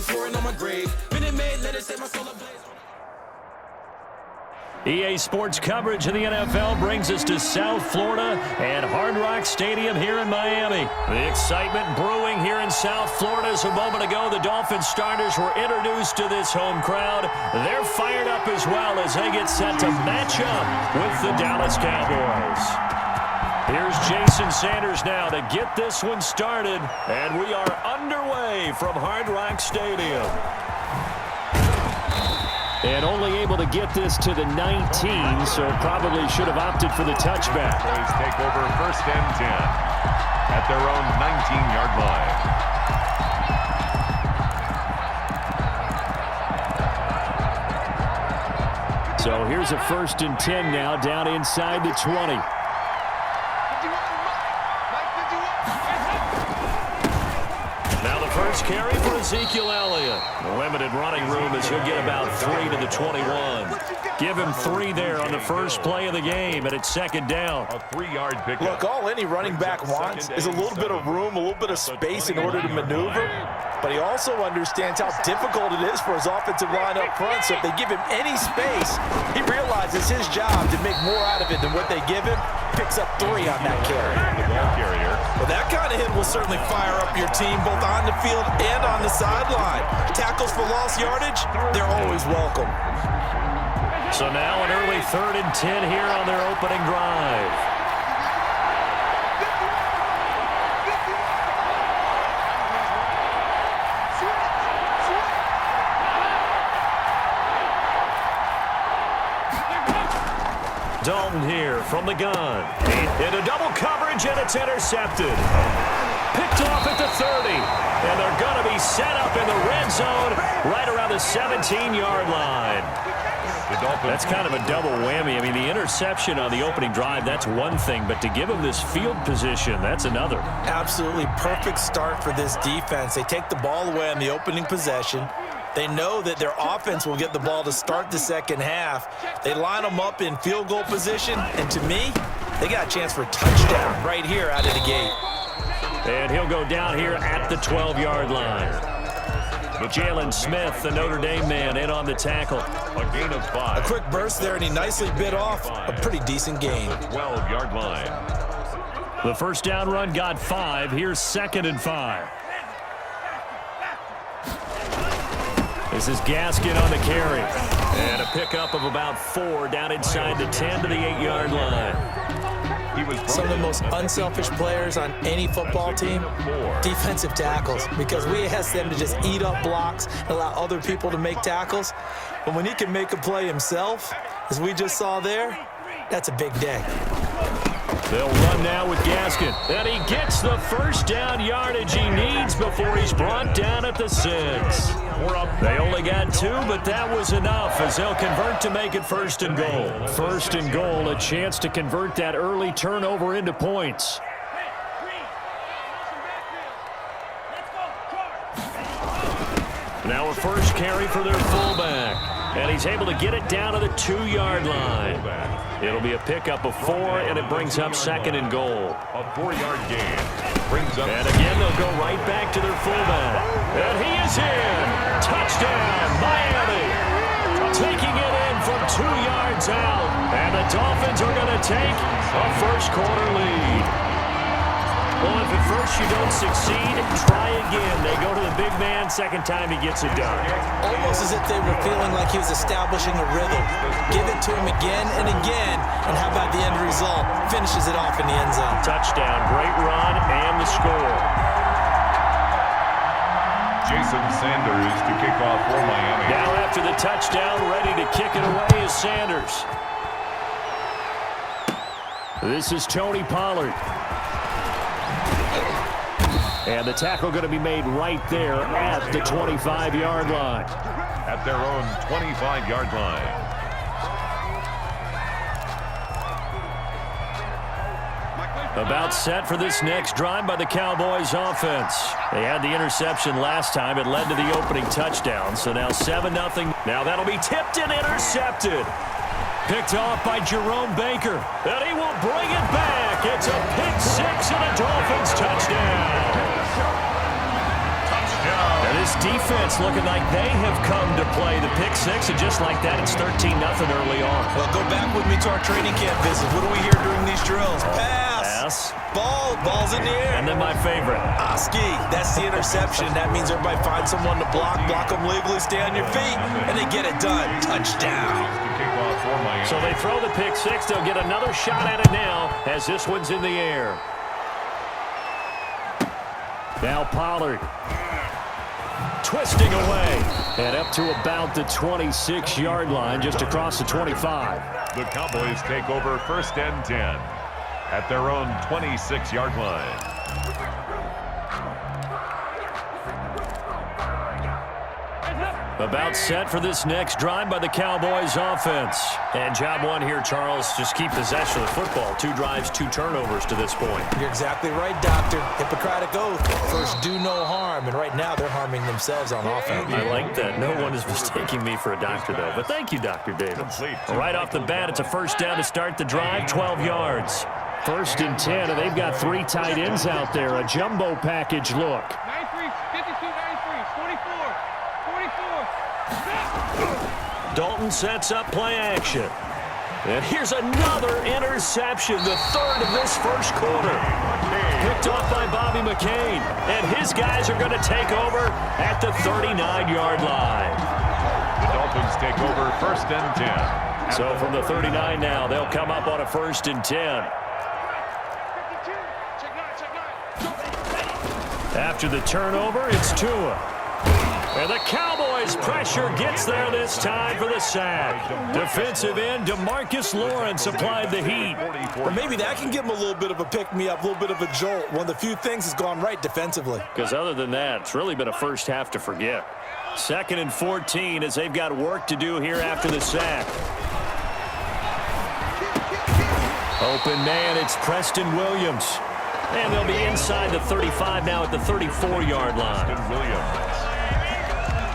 pouring on my grave. Minute Maid, let it set my soul ablaze. EA Sports coverage of the NFL brings us to South Florida and Hard Rock Stadium here in Miami. The excitement brewing here in South Florida as a moment ago the Dolphins starters were introduced to this home crowd. They're fired up as well as they get set to match up with the Dallas Cowboys. Here's Jason Sanders now to get this one started, and we are underway from Hard Rock Stadium. And only able to get this to the 19, so probably should have opted for the touchback. Cowboys take over 1st and 10 at their own 19-yard line. So here's a 1st and 10 now down inside the 20. Now the first carry for Ezekiel Elliott. Limited running room as he'll get about 3 to the 21. Give him 3 there on the first play of the game, and it's 2nd down. A 3-yard pickup. Look, all any running back wants is a little bit of room, a little bit of space in order to maneuver. But he also understands how difficult it is for his offensive line up front. So if they give him any space, he realizes his job to make more out of it than what they give him. Picks up 3 on that carry. The ball carrier. Well, that kind of hit will certainly fire up your team both on the field and on the sideline. Tackles for lost yardage, they're always welcome. So now an early 3rd and 10 here on their opening drive. Dalton here from the gun. Into double coverage, and it's intercepted. Picked off at the 30. And they're going to be set up in the red zone right around the 17-yard line. That's kind of a double whammy. I mean, the interception on the opening drive, that's one thing. But to give them this field position, that's another. Absolutely perfect start for this defense. They take the ball away on the opening possession. They know that their offense will get the ball to start the second half. They line them up in field goal position, and to me, they got a chance for a touchdown right here out of the gate. And he'll go down here at the 12-yard line. Jalen Smith, the Notre Dame man, in on the tackle. A gain of 5. A quick burst there, and he nicely bit off a pretty decent gain. 12-yard line. The first down run got 5. Here's 2nd and 5. This is Gaskin on the carry. And a pickup of about 4 down inside the 10 to the 8-yard line. Some of the most unselfish players on any football team, defensive tackles, because we ask them to just eat up blocks and allow other people to make tackles. But when he can make a play himself, as we just saw there, that's a big day. They'll run now with Gaskin. And he gets the first down yardage he needs before he's brought down at the 6. They only got 2, but that was enough as they'll convert to make it 1st and goal. 1st and goal, a chance to convert that early turnover into points. Now a first carry for their fullback. And he's able to get it down to the 2-yard line. It'll be a pickup of 4, and it brings up 2nd and goal. A 4-yard gain. Brings up. And again, they'll go right back to their fullback. And he is in. Touchdown, Miami. Taking it in from 2 yards out. And the Dolphins are going to take a first-quarter lead. Well, if at first you don't succeed, try again. They go to the big man, second time he gets it done. Almost as if they were feeling like he was establishing a rhythm. Give it to him again and again, and how about the end result? Finishes it off in the end zone. Touchdown, great run, and the score. Jason Sanders to kick off for Miami. Now after the touchdown, ready to kick it away is Sanders. This is Tony Pollard. And the tackle going to be made right there at the 25-yard line. At their own 25-yard line. About set for this next drive by the Cowboys offense. They had the interception last time. It led to the opening touchdown. So now 7-0. Now that'll be tipped and intercepted. Picked off by Jerome Baker. And he will bring it back. It's a pick 6 and a Dolphins touchdown. This this defense looking like they have come to play. The pick six, and just like that, it's 13-0 early on. Well, go back with me to our training camp visit. What do we hear during these drills? Pass. Ball's in the air. And then my favorite. Ski, that's the interception. That means everybody finds someone to block them legally, stay on your feet, and they get it done. Touchdown. So they throw the pick six. They'll get another shot at it now as this one's in the air. Now Pollard. Twisting away. And up to about the 26-yard line, just across the 25. The Cowboys take over 1st and 10 at their own 26-yard line. About set for this next drive by the Cowboys offense. And job one here, Charles, just keep possession of the football. 2 drives, 2 turnovers to this point. You're exactly right, Doctor. Hippocratic oath. First, do no harm. And right now, they're harming themselves on offense. I like that. No one is mistaking me for a doctor, though. But thank you, Dr. Davis. Right off the bat, it's a first down to start the drive, 12 yards. 1st and 10, and they've got 3 tight ends out there. A jumbo package look. 93, 52, 93, 44, 44. Dalton sets up play action. And here's another interception, the 3rd of this first quarter. Picked off by Bobby McCain. And his guys are going to take over at the 39-yard line. The Dolphins take over 1st and 10. So from the 39 now, they'll come up on a 1st and 10. After the turnover, it's Tua. And the Cowboys' pressure gets there this time for the sack. Defensive end DeMarcus Lawrence applied the heat. Or maybe that can give them a little bit of a pick-me-up, a little bit of a jolt. One of the few things has gone right defensively. Because other than that, it's really been a first half to forget. 2nd and 14 as they've got work to do here after the sack. Open man, it's Preston Williams. And they'll be inside the 35 now at the 34-yard line.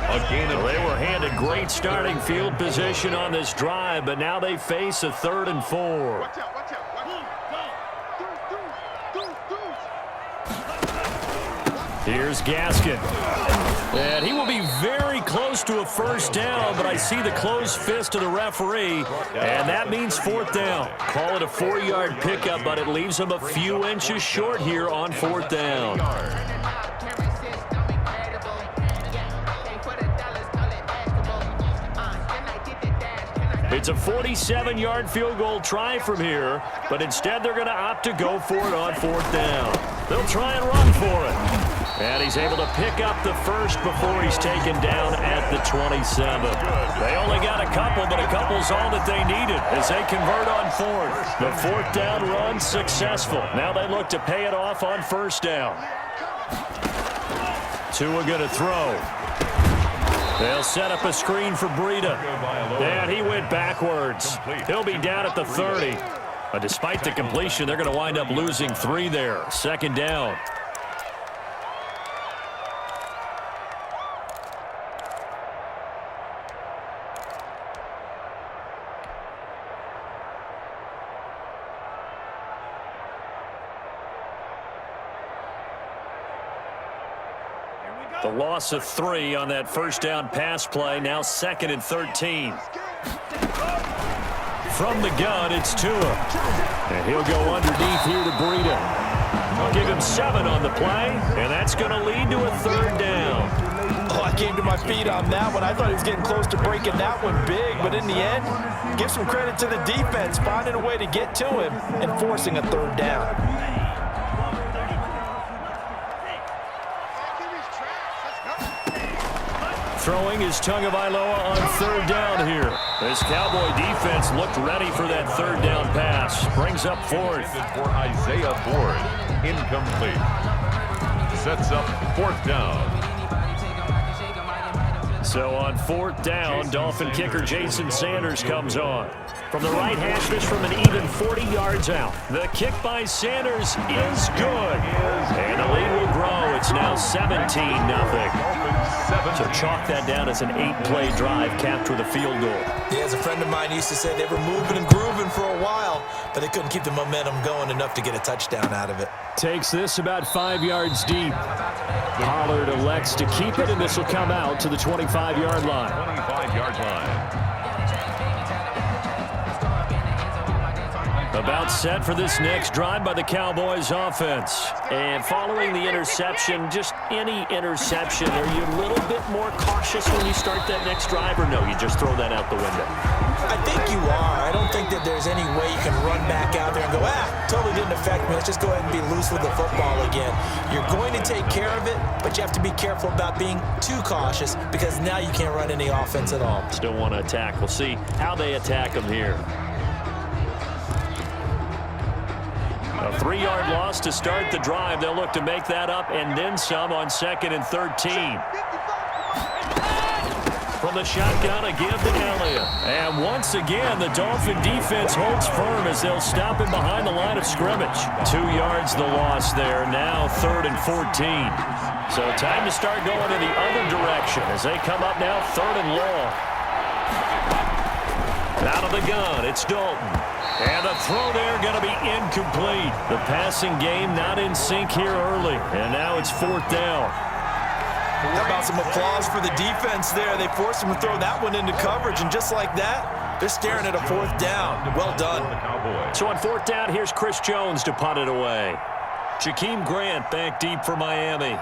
Well, they were handed great starting field position on this drive, but now they face a 3rd and 4. Here's Gaskin. And he will be very close to a first down, but I see the closed fist of the referee, and that means 4th down. Call it a 4-yard pickup, but it leaves him a few inches short here on 4th down. It's a 47-yard field goal try from here, but instead they're going to opt to go for it on 4th down. They'll try and run for it. And he's able to pick up the first before he's taken down at the 27. They only got a couple, but a couple's all that they needed as they convert on 4th. The 4th down run successful. Now they look to pay it off on 1st down. Tua going to throw. They'll set up a screen for Breida. And he went backwards. He'll be down at the 30. But despite the completion, they're going to wind up losing 3 there. 2nd down. The loss of 3 on that first down pass play. Now 2nd and 13. From the gun, it's Tua. And he'll go underneath here to Breida. I'll give him 7 on the play, and that's going to lead to a 3rd down. Oh, I came to my feet on that one. I thought he was getting close to breaking that one big, but in the end, give some credit to the defense, finding a way to get to him and forcing a 3rd down. Throwing is Tagovailoa on 3rd down here. This Cowboy defense looked ready for that 3rd down pass. Brings up 4th. For Isaiah Ford, incomplete. Sets up 4th down. So on 4th down, Dolphin kicker Jason Sanders comes on. From the right hash, this from an even 40 yards out. The kick by Sanders is good. And the lead will grow. It's now 17-0. So chalk that down as an 8-play drive capped with a field goal. Yeah, as a friend of mine used to say, they were moving and grooving for a while, but they couldn't keep the momentum going enough to get a touchdown out of it. Takes this about 5 yards deep. Pollard elects to keep it, and this will come out to the 25-yard line. 25-yard line. About set for this next drive by the Cowboys offense. And following the interception, just any interception, are you a little bit more cautious when you start that next drive, or no, you just throw that out the window? I think you are. I don't think that there's any way you can run back out there and go, totally didn't affect me. Let's just go ahead and be loose with the football again. You're going to take care of it, but you have to be careful about being too cautious because now you can't run any offense at all. Still want to attack. We'll see how they attack them here. A 3-yard loss to start the drive. They'll look to make that up and then some on 2nd and 13. From the shotgun, a give to Elliott. And once again, the Dolphin defense holds firm as they'll stop him behind the line of scrimmage. 2 yards the loss there. Now 3rd and 14. So time to start going in the other direction as they come up now 3rd and long. Out of the gun, it's Dalton. And the throw there going to be incomplete. The passing game not in sync here early. And now it's 4th down. How about some applause for the defense there? They forced him to throw that one into coverage, and just like that, they're staring at a 4th down. Well done. So on 4th down, here's Chris Jones to punt it away. Jakeem Grant back deep for Miami.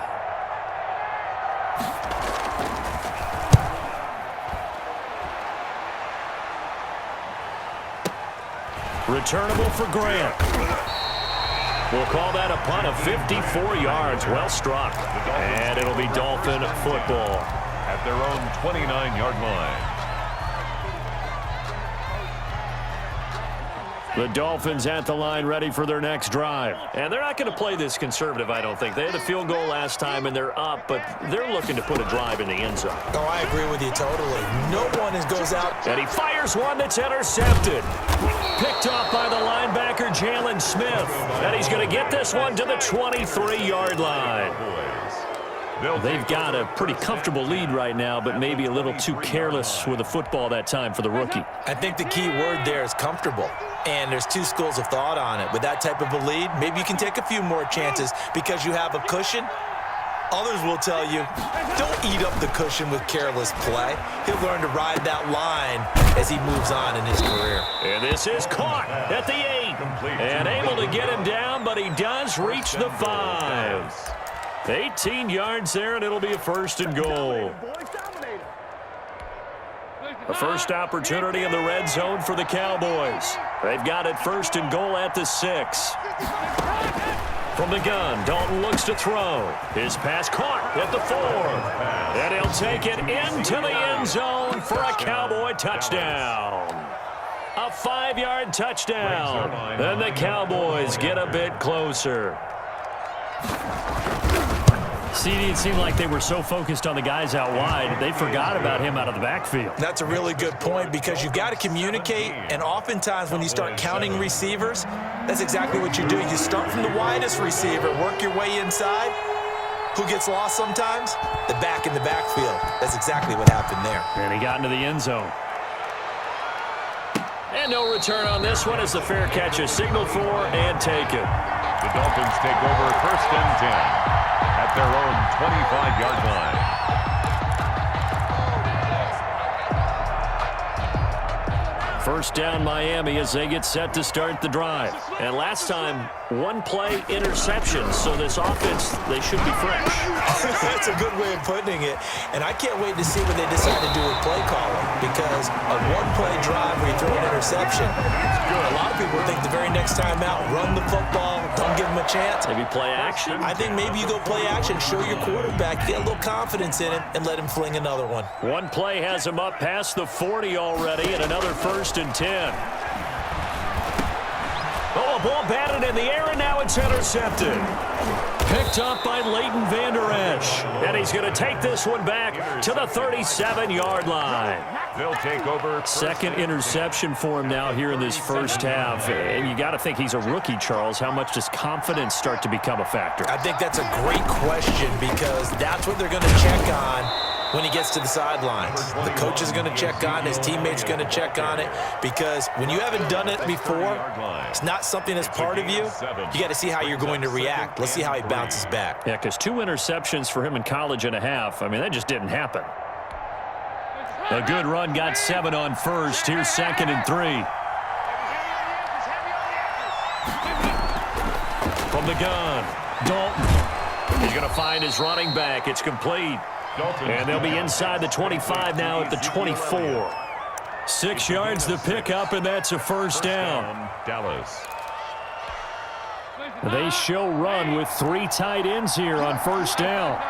Returnable for Grant. We'll call that a punt of 54 yards. Well struck. And it'll be Dolphin football. At their own 29-yard line. The Dolphins at the line ready for their next drive. And they're not going to play this conservative, I don't think. They had a field goal last time, and they're up, but they're looking to put a drive in the end zone. Oh, I agree with you totally. No one goes out. And he fires one that's intercepted. Picked off by the linebacker, Jalen Smith. And he's going to get this one to the 23-yard line. They've got a pretty comfortable lead right now, but maybe a little too careless with the football that time for the rookie. I think the key word there is comfortable. And there's two schools of thought on it. With that type of a lead, maybe you can take a few more chances because you have a cushion. Others will tell you, don't eat up the cushion with careless play. He'll learn to ride that line as he moves on in his career. And this is caught at the 8. And able to get him down, but he does reach the 5. 18 yards there, and it'll be a 1st and goal. The first opportunity in the red zone for the Cowboys. They've got it 1st and goal at the 6. From the gun, Dalton looks to throw. His pass caught at the 4. And he'll take it into the end zone for a Cowboy touchdown. A 5-yard touchdown. Then the Cowboys get a bit closer. CD, it seemed like they were so focused on the guys out wide, they forgot about him out of the backfield. That's a really good point because you've got to communicate, and oftentimes when you start counting receivers, that's exactly what you're doing. You start from the widest receiver, work your way inside. Who gets lost sometimes? The back in the backfield. That's exactly what happened there. And he got into the end zone. And no return on this one as the fair catch is signaled for and taken. The Dolphins take over 1st and 10. At their own 25-yard line. First down Miami as they get set to start the drive. And last time, 1-play interception, so this offense, they should be fresh. That's a good way of putting it. And I can't wait to see what they decide to do with play calling because a 1-play drive where you throw an interception, a lot of people think the very next time out, run the football, don't give them a chance. Maybe play action? I think maybe you go play action, show your quarterback, get a little confidence in him, and let him fling another one. 1 play has him up past the 40 already, and another 1st and 10. Oh, a ball batted in the air, and now it's intercepted. Picked up by Leighton Vander Esch. And he's going to take this one back to the 37-yard line. They'll take over. 2nd interception for him now here in this first half. And you got to think he's a rookie, Charles. How much does confidence start to become a factor? I think that's a great question because that's what they're going to check on when he gets to the sidelines. The coach is going to check on it. His teammate's going to check on it, because when you haven't done it before, it's not something that's part of you. You got to see how you're going to react. Let's see how he bounces back. Yeah, because 2 interceptions for him in college and a half. I mean, that just didn't happen. A good run got 7 on first. Here's 2nd and 3. From the gun, Dalton. He's going to find his running back. It's complete. And they'll be inside the 25 now at the 24. 6 yards the pickup, and that's a first down. Dallas. They show run with 3 tight ends here on first down.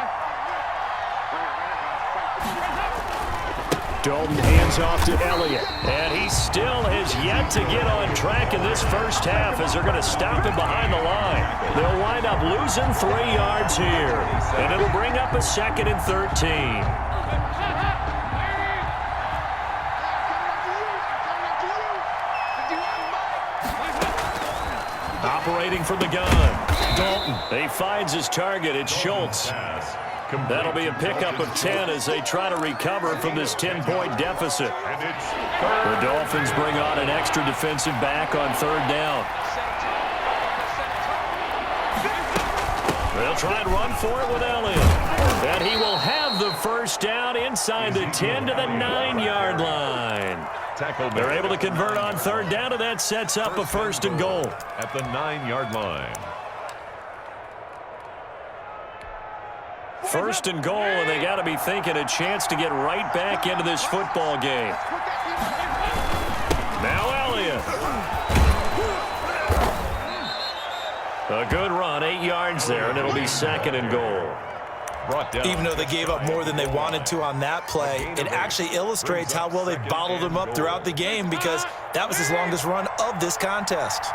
Dalton hands off to Elliott, and he still has yet to get on track in this first half as they're going to stop him behind the line. They'll wind up losing 3 yards here, and it'll bring up a 2nd and 13. Operating from the gun, Dalton. He finds his target. It's Schultz. That'll be a pickup of 10 as they try to recover from this 10-point deficit. The Dolphins bring on an extra defensive back on 3rd down. They'll try and run for it with Elliott. And he will have the first down inside the 10 to the 9-yard line. They're able to convert on 3rd down, and that sets up a 1st and goal. At the 9-yard line. 1st and goal, and they got to be thinking a chance to get right back into this football game. Now Elliott. A good run, 8 yards there, and it'll be 2nd and goal. Even though they gave up more than they wanted to on that play, it actually illustrates how well they bottled him up throughout the game, because that was his longest run of this contest.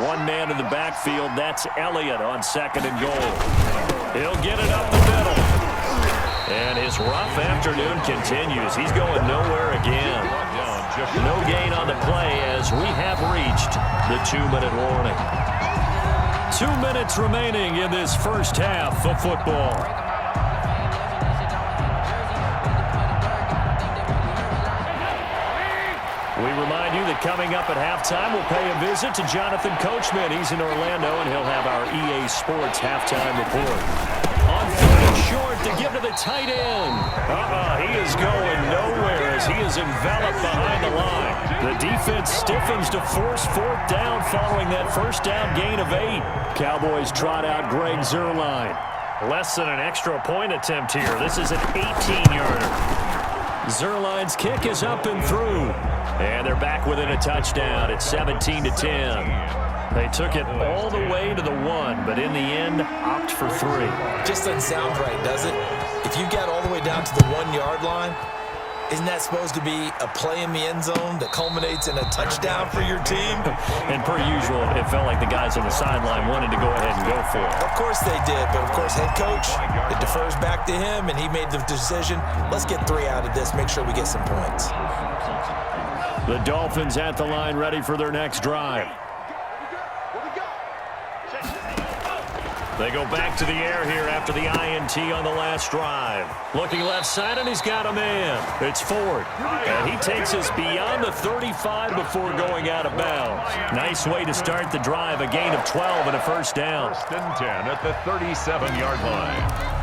1 man in the backfield. That's Elliott on 2nd and goal. He'll get it up the middle. And his rough afternoon continues. He's going nowhere again. No gain on the play as we have reached the 2-minute warning. 2 minutes remaining in this first half of football. We remind you that coming up at halftime, we'll pay a visit to Jonathan Coachman. He's in Orlando, and he'll have our EA Sports halftime report. On 3rd and short to give to the tight end. He is going nowhere as he is enveloped behind the line. The defense stiffens to force 4th down following that first down gain of 8. Cowboys trot out Greg Zuerlein. Less than an extra point attempt here. This is an 18-yarder. Zuerlein's kick is up and through. And they're back within a touchdown. It's 17-10. They took it all the way to the 1, but in the end, opt for 3. Just doesn't sound right, does it? If you got all the way down to the 1-yard line, isn't that supposed to be a play in the end zone that culminates in a touchdown for your team? And per usual, it felt like the guys on the sideline wanted to go ahead and go for it. Of course they did, but of course head coach, it defers back to him, and he made the decision. Let's get 3 out of this, make sure we get some points. The Dolphins at the line, ready for their next drive. They go back to the air here after the INT on the last drive. Looking left side, and he's got a man. It's Ford. And he takes us beyond the 35 before going out of bounds. Nice way to start the drive. A gain of 12 and a first down. 1st and 10 at the 37-yard line.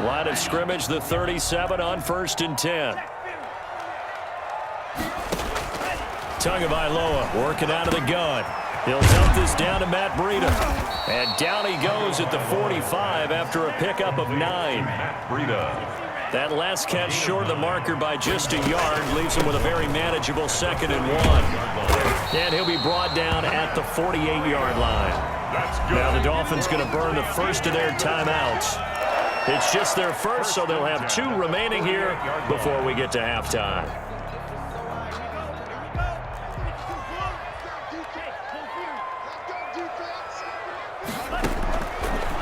Line of scrimmage, the 37 on 1st and 10. Tagovailoa working out of the gun. He'll dump this down to Matt Breida. And down he goes at the 45 after a pickup of 9. Matt Breida. That last catch short of the marker by just a yard leaves him with a very manageable 2nd and 1. And he'll be brought down at the 48-yard line. Now the Dolphins going to burn the first of their timeouts. It's just their first, so they'll have 2 remaining here before we get to halftime.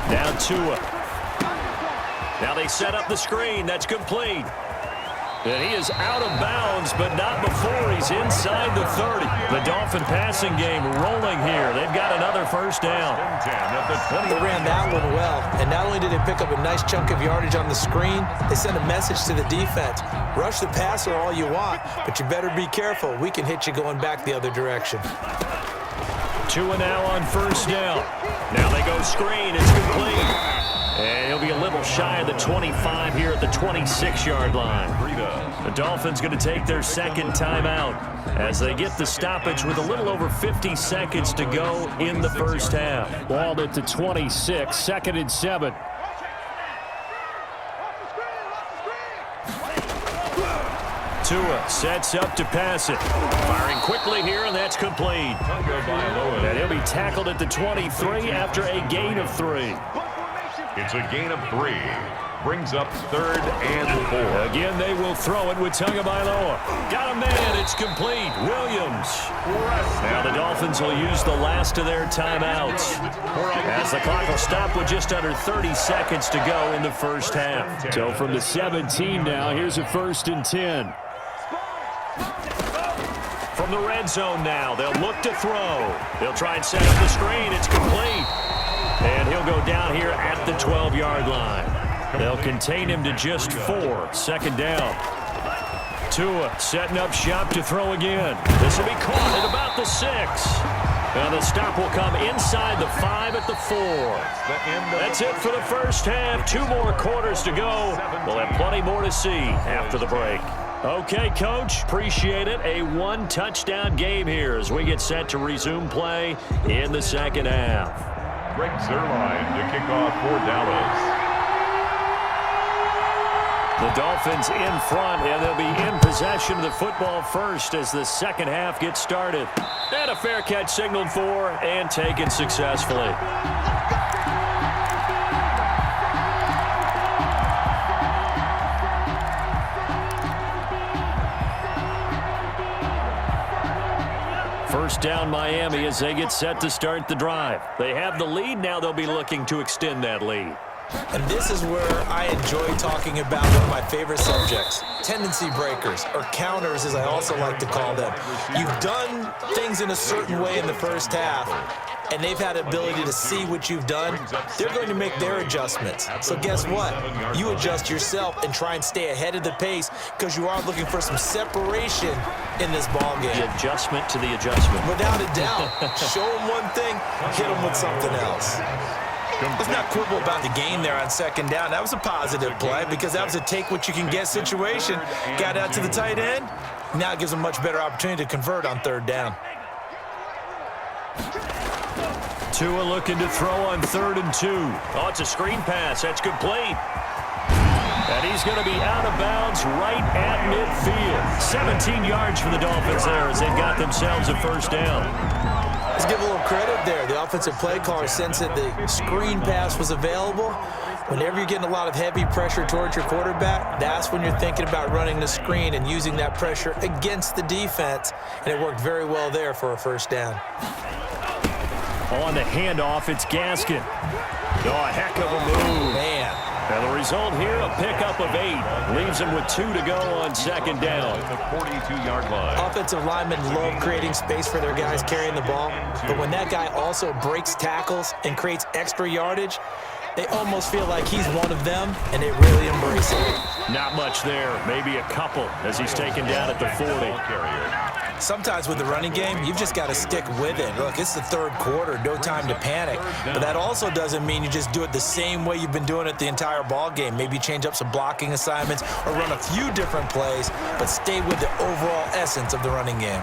Now Tua. Now they set up the screen. That's complete. And he is out of bounds, but not before he's inside the 30. The Dolphin passing game rolling here. They've got another first down. They ran that one well, and not only did they pick up a nice chunk of yardage on the screen, they sent a message to the defense. Rush the passer all you want, but you better be careful. We can hit you going back the other direction. Tua now on first down. Now they go screen. It's complete. And he'll be a little shy of the 25 here at the 26-yard line. The Dolphins going to take their second timeout as they get the stoppage with a little over 50 seconds to go in the first half. Ball at the 26, 2nd and 7. Tua sets up to pass it. Firing quickly here, and that's complete. And he'll be tackled at the 23 after a gain of 3. It's a gain of 3. Brings up 3rd and 4. Again, they will throw it with Tagovailoa. Got a man. It's complete. Williams. Now the Dolphins will use the last of their timeouts as the clock will stop with just under 30 seconds to go in the first half. So from the 17 now, here's a 1st and 10. From the red zone now, they'll look to throw. They'll try and set up the screen. It's complete. And he'll go down here at the 12-yard line. They'll contain him to just 4. 2nd down. Tua setting up shop to throw again. This will be caught at about the 6. Now the stop will come inside the 5 at the 4. That's it for the first half. 2 more quarters to go. We'll have plenty more to see after the break. Okay, Coach, appreciate it. A 1-touchdown game here as we get set to resume play in the second half. Greg Zuerlein to kick off for Dallas. The Dolphins in front, and they'll be in possession of the football first as the second half gets started. And a fair catch signaled for and taken successfully. First down Miami as they get set to start the drive. They have the lead. Now they'll be looking to extend that lead. And this is where I enjoy talking about one of my favorite subjects, tendency breakers, or counters as I also like to call them. You've done things in a certain way in the first half, and they've had the ability to see what you've done. They're going to make their adjustments. So guess what? You adjust yourself and try and stay ahead of the pace because you are looking for some separation in this ball game. The adjustment to the adjustment. Without a doubt. Show them one thing, hit them with something else. Let's not quibble about the gain there on 2nd down. That was a positive play because that was a take-what-you-can-get situation. Got out to the tight end. Now it gives them a much better opportunity to convert on 3rd down. Tua looking to throw on 3rd and 2. Oh, it's a screen pass. That's complete. And he's going to be out of bounds right at midfield. 17 yards for the Dolphins there as they've got themselves a first down. Let's give a little credit there. The offensive play caller sensed that the screen pass was available. Whenever you're getting a lot of heavy pressure towards your quarterback, that's when you're thinking about running the screen and using that pressure against the defense. And it worked very well there for a first down. On the handoff, it's Gaskin. Oh, a heck of a move. Man. And the result here, a pickup of 8. Leaves him with 2 to go on 2nd down. The 42-yard line. Offensive linemen love creating space for their guys carrying the ball. But when that guy also breaks tackles and creates extra yardage, they almost feel like he's one of them, and they really embrace it. Not much there. Maybe a couple as he's taken down at the 40. Sometimes with the running game, you've just got to stick with it. Look, it's the 3rd quarter, no time to panic. But that also doesn't mean you just do it the same way you've been doing it the entire ball game. Maybe change up some blocking assignments or run a few different plays, but stay with the overall essence of the running game.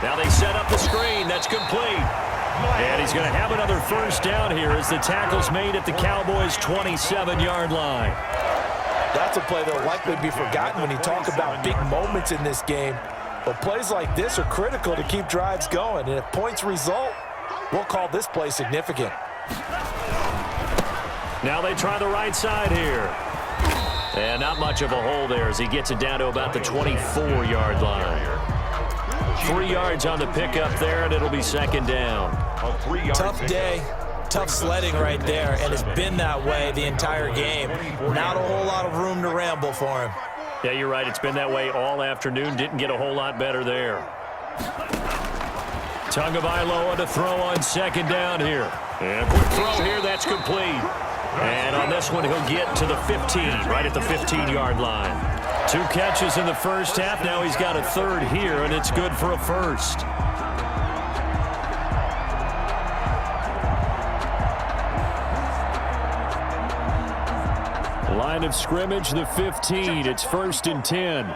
Now they set up the screen. That's complete. And he's going to have another first down here as the tackle's made at the Cowboys' 27-yard line. That's a play that will likely be forgotten when you talk about big moments in this game. But plays like this are critical to keep drives going. And if points result, we'll call this play significant. Now they try the right side here. And not much of a hole there as he gets it down to about the 24-yard line. 3 yards on the pickup there, and it'll be 2nd down. Tough day. Tough sledding right there, and it's been that way the entire game. Not a whole lot of room to ramble for him. Yeah, you're right. It's been that way all afternoon. Didn't get a whole lot better there. Tagovailoa to throw on second down here. And a quick throw here. That's complete. And on this one, he'll get to the 15, right at the 15-yard line. 2 catches in the first half. Now he's got a third here, and it's good for a first. Line of scrimmage, the 15. It's 1st and 10.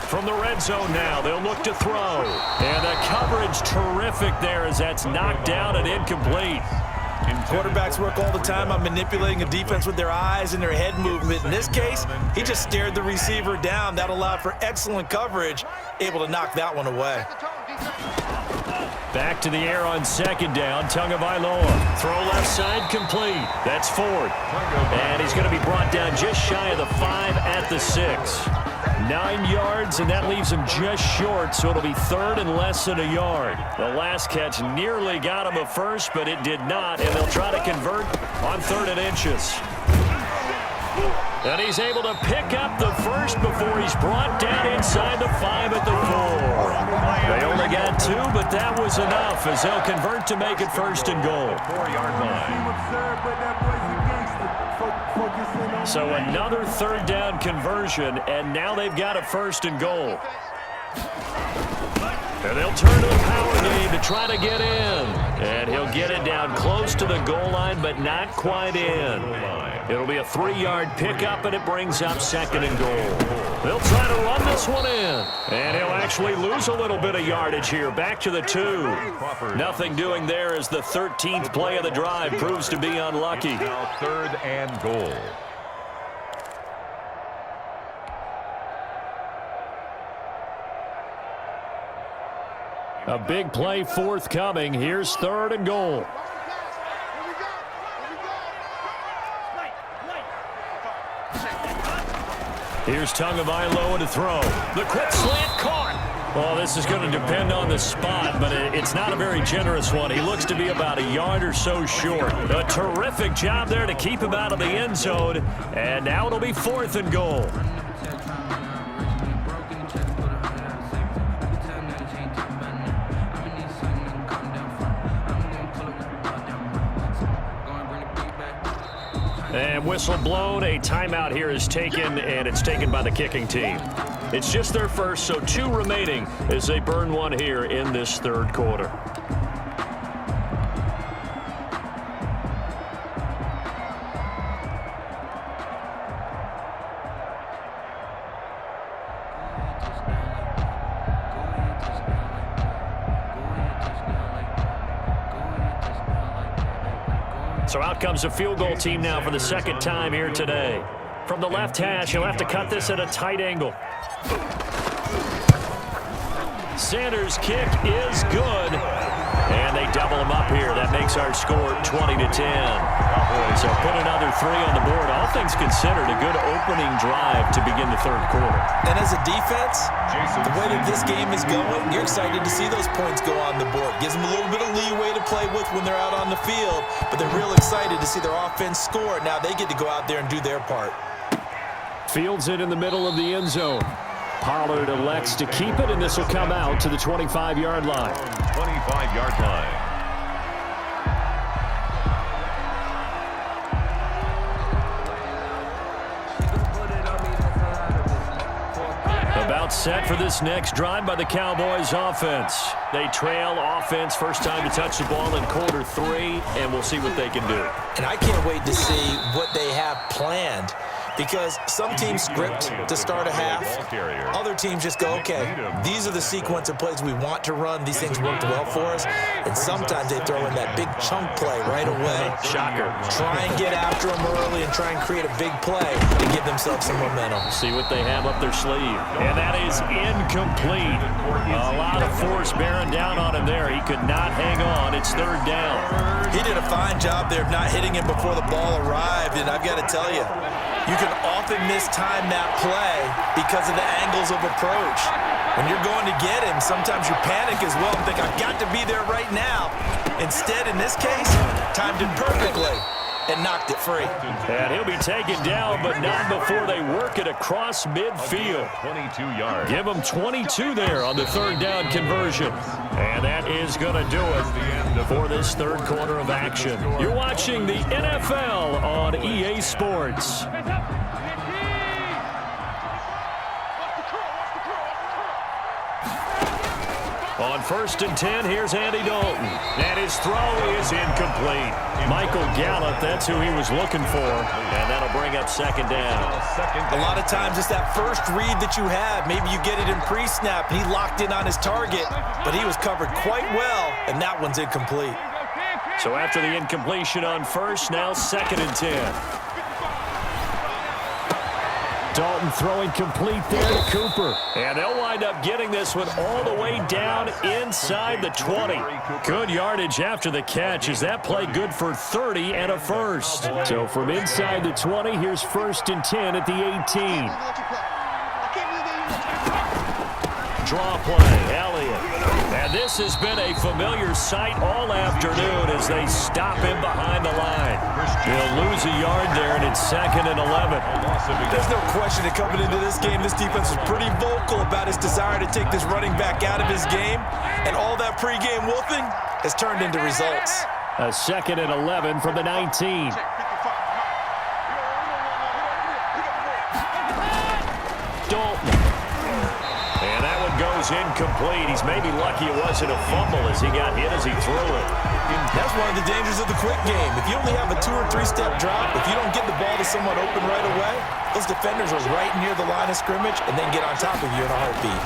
From the red zone now, they'll look to throw. And the coverage terrific there as that's knocked down and incomplete. Quarterbacks work all the time on manipulating a defense with their eyes and their head movement. In this case, he just stared the receiver down. That allowed for excellent coverage, able to knock that one away. Back to the air on second down. Tagovailoa. Throw left side, complete. That's Ford. And he's going to be brought down just shy of the 5 at the 6. 9 yards, and that leaves him just short, so it'll be 3rd and less than a yard. The last catch nearly got him a first, but it did not, and they'll try to convert on 3rd and inches. And he's able to pick up the first before he's brought down inside the 5 at the 4. They only got 2, but that was enough as they'll convert to make it 1st and goal. 4-yard line. So another 3rd down conversion, and now they've got a 1st and goal. And they'll turn to the power game to try to get in. And he'll get it down close to the goal line, but not quite in. It'll be a 3-yard pickup, and it brings up 2nd and goal. They'll try to run this one in. And he'll actually lose a little bit of yardage here. Back to the 2. Nothing doing there as the 13th play of the drive proves to be unlucky. Now 3rd and goal. A big play forthcoming. Here's 3rd and goal. Here's Tagovailoa to throw. The quick slant caught. Well, this is going to depend on the spot, but it's not a very generous one. He looks to be about a yard or so short. A terrific job there to keep him out of the end zone. And now it'll be 4th and goal. And whistle blown. A timeout here is taken, and it's taken by the kicking team. It's just their first, so 2 remaining as they burn one here in this 3rd quarter. So out comes the field goal team now for the 2nd time here today. From the left hash, he'll have to cut this at a tight angle. Sanders' kick is good. And they double him up here. That makes our score 20-10. So put another 3 on the board. All things considered, a good opening drive to begin the 3rd quarter. And as a defense, the way that this game is going, you're excited to see those points go on the board. Gives them a little bit of leeway to play with when they're out on the field, but they're real excited to see their offense score. Now they get to go out there and do their part. Fields it in the middle of the end zone. Pollard elects to keep it, and this will come out to the 25-yard line. 25-yard line. About set for this next drive by the Cowboys offense. They trail offense, first time to touch the ball in quarter 3, and we'll see what they can do. And I can't wait to see what they have planned, because some teams script to start a half. Other teams just go, okay, these are the sequence of plays we want to run. These things worked well for us. And sometimes they throw in that big chunk play right away. Shocker. Try and get after them early and try and create a big play to give themselves some momentum. See what they have up their sleeve. And that is incomplete. A lot of force bearing down on him there. He could not hang on. It's 3rd down. He did a fine job there of not hitting him before the ball arrived. And I've got to tell you, you can often mistime that play because of the angles of approach. When you're going to get him, sometimes you panic as well and think, I've got to be there right now. Instead, in this case, timed it perfectly and knocked it free. And he'll be taken down, but not before they work it across midfield. 22 yards. Give him 22 there on the third down conversion. And that is going to do it for this third quarter of action. You're watching the NFL on EA Sports. On 1st and 10, here's Andy Dalton. And his throw is incomplete. Michael Gallup, that's who he was looking for. And that'll bring up second down. A lot of times it's that first read that you have. Maybe you get it in pre-snap. He locked in on his target, but he was covered quite well, and that one's incomplete. So after the incompletion on first, now 2nd and 10. Dalton throwing complete there to Cooper. And they'll wind up getting this one all the way down inside the 20. Good yardage after the catch. Is that play good for 30 and a first? So from inside the 20, here's 1st and 10 at the 18. Draw play, Elliott. And this has been a familiar sight all afternoon as they stop him behind the line. He'll lose a yard there, and it's 2nd and 11. There's no question that coming into this game, this defense was pretty vocal about his desire to take this running back out of his game, and all that pregame wolfing has turned into results. A 2nd and 11 from the 19. Dalton. And that one goes incomplete. He's maybe lucky it wasn't a fumble as he got hit as he threw it. That's one of the dangers of the quick game. If you only have a 2- or 3-step drop, if you don't get the ball to someone open right away, those defenders are right near the line of scrimmage and then get on top of you in a heartbeat.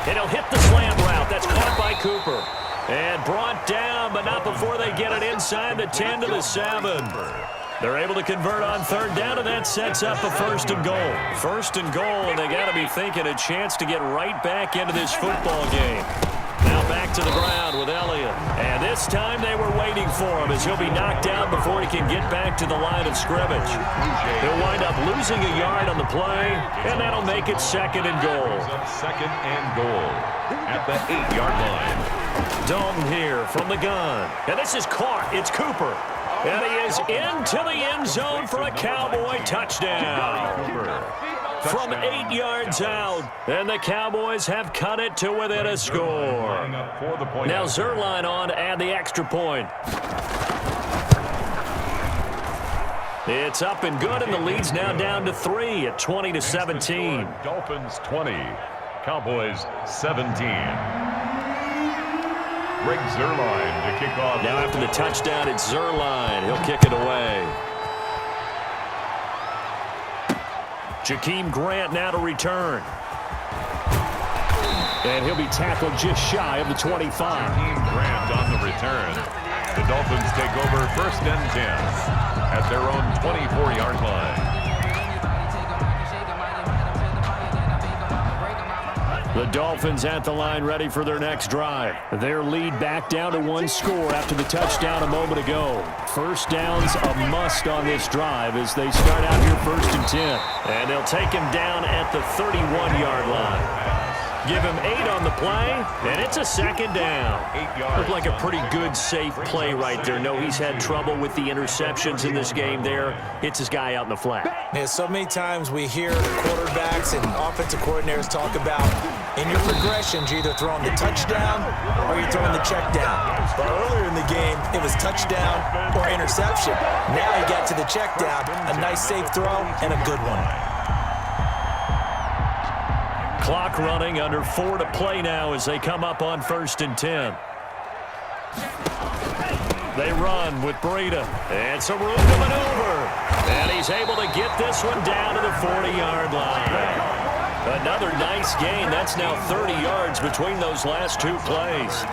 And he'll hit the slam route. That's caught by Cooper. And brought down, but not before they get it inside the 10 to the 7. They're able to convert on third down, and that sets up a 1st and goal. 1st and goal, and they got to be thinking a chance to get right back into this football game. Now back to the ground with Elliott. And this time they were waiting for him as he'll be knocked down before he can get back to the line of scrimmage. He'll wind up losing a yard on the play, and that'll make it 2nd and goal. 2nd and goal at the 8-yard line. Dalton here from the gun. And this is caught. It's Cooper. And he is into the end zone for a Cowboy touchdown. From 8 yards out. And the Cowboys have cut it to within a score. Now Zerline on to add the extra point. It's up and good, and the lead's now down to 3 at 20-17. Dolphins 20, Cowboys 17. Greg Zerline to kick off. Now after the touchdown, it's Zerline. He'll kick it away. Jakeem Grant now to return. And he'll be tackled just shy of the 25. Jakeem Grant on the return. The Dolphins take over 1st and 10 at their own 24-yard line. The Dolphins at the line ready for their next drive. Their lead back down to 1 score after the touchdown a moment ago. First down's a must on this drive as they start out here 1st and 10. And they'll take him down at the 31-yard line. Give him 8 on the play, and it's a 2nd down. Looked like a pretty good, safe play right there. No, he's had trouble with the interceptions in this game there. Hits his guy out in the flat. Yeah, so many times we hear quarterbacks and offensive coordinators talk about in your progressions, you're either throwing the touchdown or you're throwing the check down. But earlier in the game, it was touchdown or interception. Now he got to the check down, a nice safe throw, and a good one. Clock running, under 4 to play now as they come up on 1st and 10. They run with Breida. And some room to maneuver. And he's able to get this one down to the 40-yard line. Another nice gain. That's now 30 yards between those last 2 plays.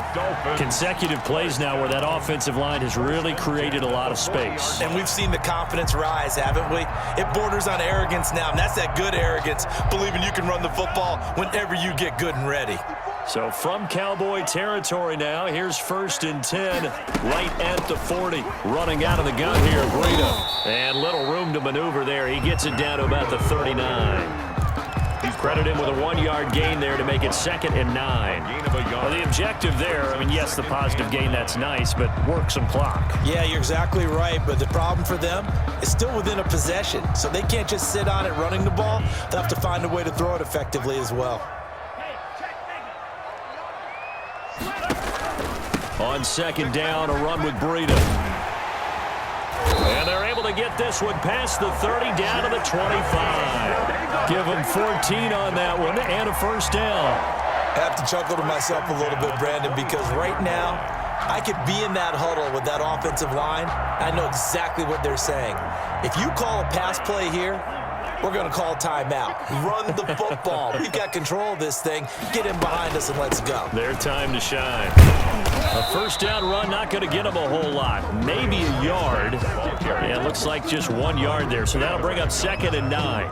Consecutive plays now where that offensive line has really created a lot of space. And we've seen the confidence rise, haven't we? It borders on arrogance now, and that's that good arrogance, believing you can run the football whenever you get good and ready. So from Cowboy territory now, here's 1st and 10, right at the 40. Running out of the gun here, Breida. And little room to maneuver there. He gets it down to about the 39. Credit him with a 1-yard gain there to make it 2nd and 9. Gain of a yard. Well, the objective there, I mean, yes, the positive gain, that's nice, but work some clock. Yeah, you're exactly right, but the problem for them is still within a possession, so they can't just sit on it running the ball. They'll have to find a way to throw it effectively as well. On 2nd down, a run with Breida. And they're able to get this one past the 30 down to the 25. Give them 14 on that one and a 1st down. I have to chuckle to myself a little bit, Brandon, because right now I could be in that huddle with that offensive line. I know exactly what they're saying. If you call a pass play here, we're going to call timeout. Run the football. We've got control of this thing. Get in behind us and let's go. Their time to shine. A 1st down run, not going to get them a whole lot. Maybe a yard. Yeah, it looks like just 1 yard there. So that'll bring up 2nd and 9.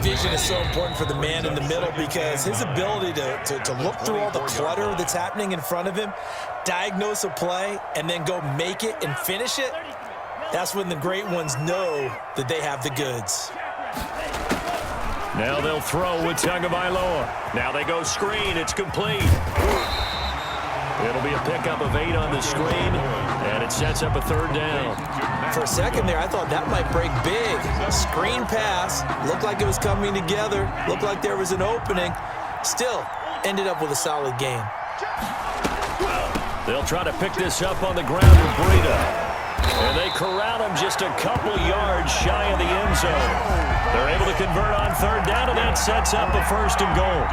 Vision is so important for the man in the middle because his ability to look through all the clutter that's happening in front of him, diagnose a play, and then go make it and finish it, that's when the great ones know that they have the goods. Now they'll throw with Tagovailoa. Now they go screen. It's complete. It'll be a pickup of 8 on the screen, and it sets up a 3rd down. For a second there, I thought that might break big. Screen pass. Looked like it was coming together. Looked like there was an opening. Still, ended up with a solid game. They'll try to pick this up on the ground with Breida. And they corral him just a couple yards shy of the end zone. They're able to convert on 3rd down, and that sets up a 1st and goal.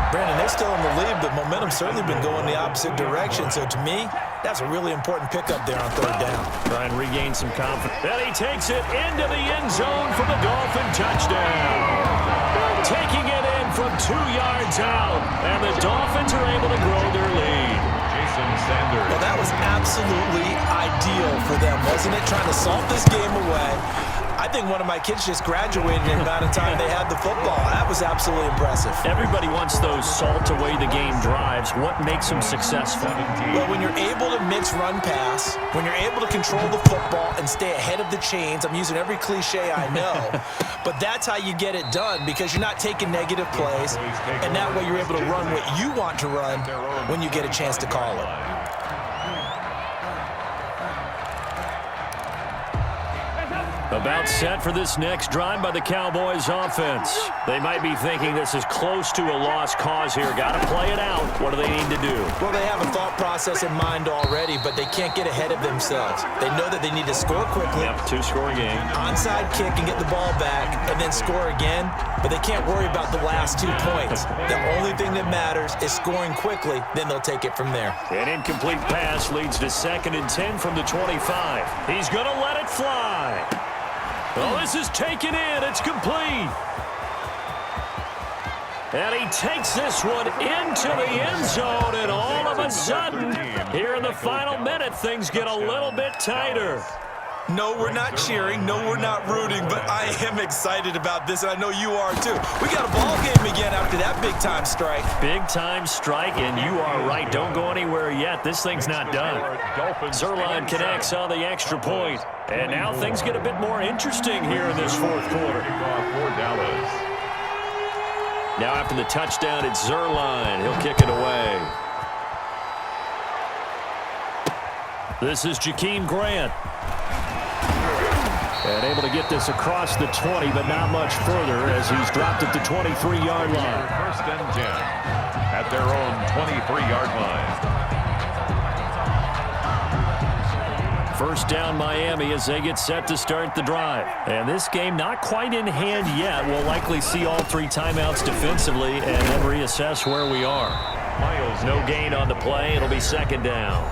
Brandon, they're still in the lead, but momentum's certainly been going the opposite direction. So to me, that's a really important pickup there on 3rd down. Try and regain some confidence. And he takes it into the end zone for the Dolphin touchdown. Taking it in from 2 yards out, and the Dolphins are able to grow their lead. Well, that was absolutely ideal for them, wasn't it? Trying to salt this game away. I think one of my kids just graduated in the amount of time they had the football. That was absolutely impressive. Everybody wants those salt-away-the-game drives. What makes them successful? Well, when you're able to mix run-pass, when you're able to control the football and stay ahead of the chains, I'm using every cliche I know, but that's how you get it done because you're not taking negative plays, and that way you're able to run what you want to run when you get a chance to call it. About set for this next drive by the Cowboys offense. They might be thinking this is close to a lost cause here. Got to play it out. What do they need to do? Well, they have a thought process in mind already, but they can't get ahead of themselves. They know that they need to score quickly. Yep, 2-score game. Onside kick and get the ball back and then score again, but they can't worry about the last 2 points. The only thing that matters is scoring quickly, then they'll take it from there. An incomplete pass leads to 2nd and 10 from the 25. He's going to let it fly. Well, this is taken in. It's complete. And he takes this one into the end zone, and all of a sudden, here in the final minute, things get a little bit tighter. No, we're not cheering. No, we're not rooting, but I am excited about this, and I know you are too. We got a ball game again after that big-time strike. Big-time strike, and you are right. Don't go anywhere yet. This thing's not done. Zerline connects on the extra point, and now things get a bit more interesting here in this 4th quarter. Now after the touchdown, it's Zerline. He'll kick it away. This is Jakeem Grant. And able to get this across the 20, but not much further as he's dropped at the 23-yard line. 1st and 10 at their own 23-yard line. 1st down Miami as they get set to start the drive. And this game not quite in hand yet. We'll likely see all 3 timeouts defensively and then reassess where we are. No gain on the play. It'll be 2nd down.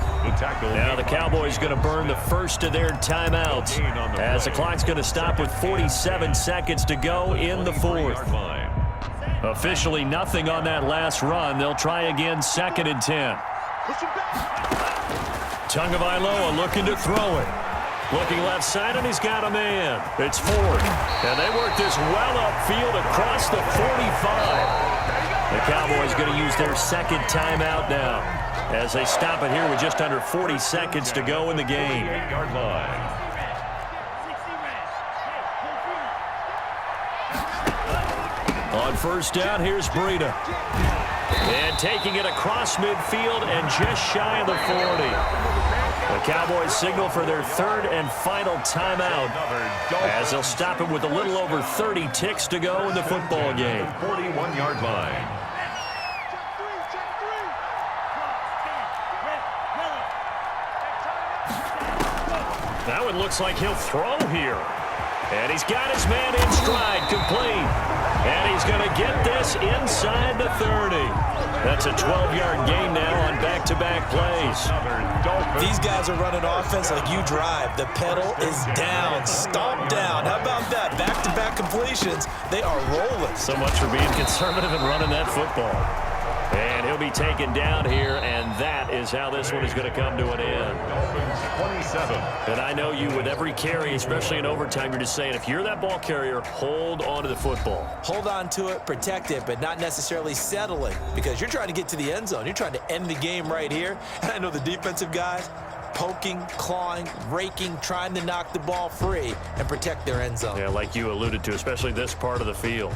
Now the Cowboys going to burn the first of their timeouts as the clock's going to stop with 47 seconds to go in the 4th. Officially nothing on that last run. They'll try again 2nd and 10. Tagovailoa looking to throw it. Looking left side, and he's got a man. It's Ford. And they work this well upfield across the 45. The Cowboys going to use their 2nd timeout now as they stop it here with just under 40 seconds to go in the game. 8-yard line. On first down, here's Breida. And taking it across midfield and just shy of the 40. The Cowboys signal for their third and final timeout as they'll stop it with a little over 30 ticks to go in the football game. 41-yard line. That one looks like he'll throw here. And he's got his man in stride, complete. And he's going to get this inside the 30. That's a 12-yard gain now on back-to-back plays. These guys are running offense like you drive. The pedal is down, stomp down. How about that? Back-to-back completions. They are rolling. So much for being conservative and running that football. And he'll be taken down here, and that is how this one is going to come to an end. 27. And I know you, with every carry, especially in overtime, you're just saying, if you're that ball carrier, hold on to the football. Hold on to it, protect it, but not necessarily settling, because you're trying to get to the end zone. You're trying to end the game right here. And I know the defensive guys poking, clawing, raking, trying to knock the ball free and protect their end zone. Yeah, like you alluded to, especially this part of the field.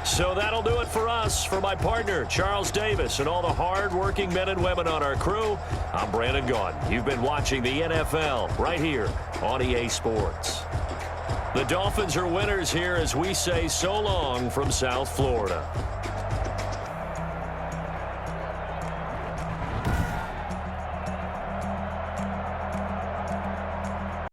So that'll do it for us. For my partner, Charles Davis, and all the hard-working men and women on our crew, I'm Brandon Gaudin. You've been watching the NFL right here on EA Sports. The Dolphins are winners here as we say so long from South Florida.